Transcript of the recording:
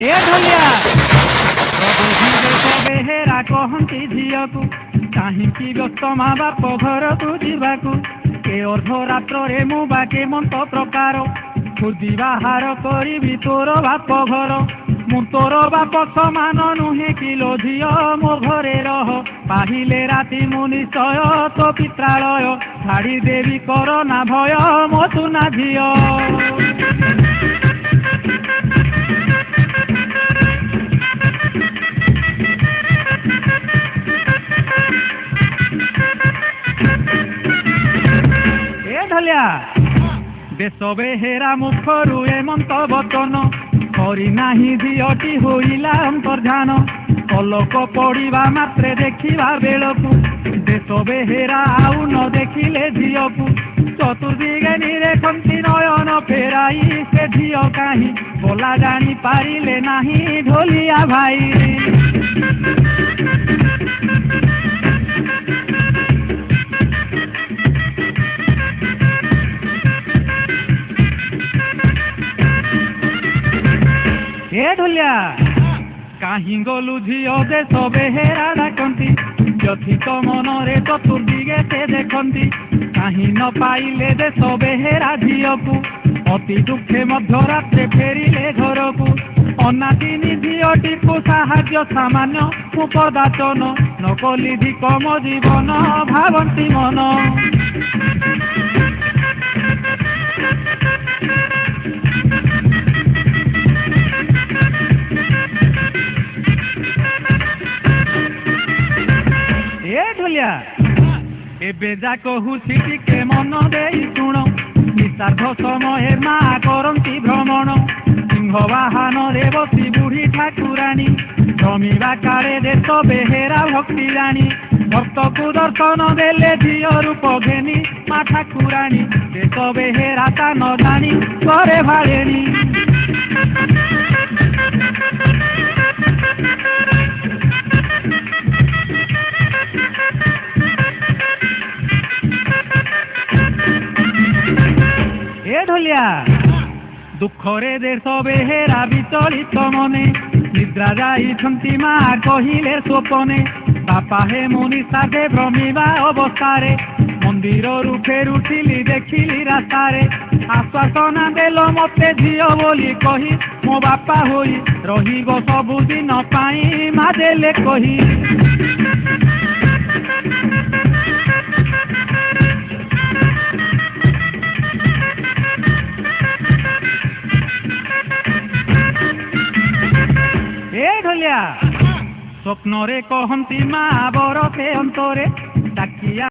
ए ढोलिया बेहेरा कहती झीलू कहीं व्यस्त माँ बाप घर को जावाकू ए अर्धरात्र मु बाके मंत प्रकार खुदी बाहर करी तोर बाप घर मु तोर बाप समान नुहे किलो झील मो घरे रह पाहिले राति मु निश्चय तो पित्रालय छाड़ी देवी कर ना भय मो सुना झील। देश बेहेरा मुखरु एमंत बचन करना झीटी होइला अंतर्धान पलक पड़ा मात्रे देखा बेलू देश बेहेरा आउ न देखिले झीलू चतुर्दिगे निरेखंती नयन फेराई से झील कहीं बोला जानी पारिले नाही ढोलिया भाई। ए ढोलिया कहीं गलु झील देश बेहेरा डाकती व्यथित मनरे चतुर्दिगे से देखती कहीं न पाइले देश बेहेरा झील को अति दुखे मध्यरात्रे फेरिले घर को अनादिनी झीलटी को साहाय्य सामान्य उपदाचन न कली धिकम जीवन भावती मन। एबे जा कहूसी टिके मन दे शुण निषाध समय माँ करती भ्रमण सिंह वाहन रे बसी बुढ़ी ठाकुराणी जमीवा काले देश बेहेरा भक्ति राणी भक्त को दर्शन देले झील रूप घेनी माँ ठाकुराणी देश बेहेरा ता न जानी करे भाड़ेनी। ढोलिया दुखरे देश बेहेरा विचलित मने निद्रा जाइछंती माँ कहिले स्वपने बापा हे मुनि साधे भ्रमिबा अवस्थारे मंदिर रु फेर उठिली देखिली रास्तारे आश्वासना देल मते झील बोली कही मो बापा होई रहिब सबुदिन पाई माँ देले कही। स्वप्न रे कहती माँ बरफे अंतरे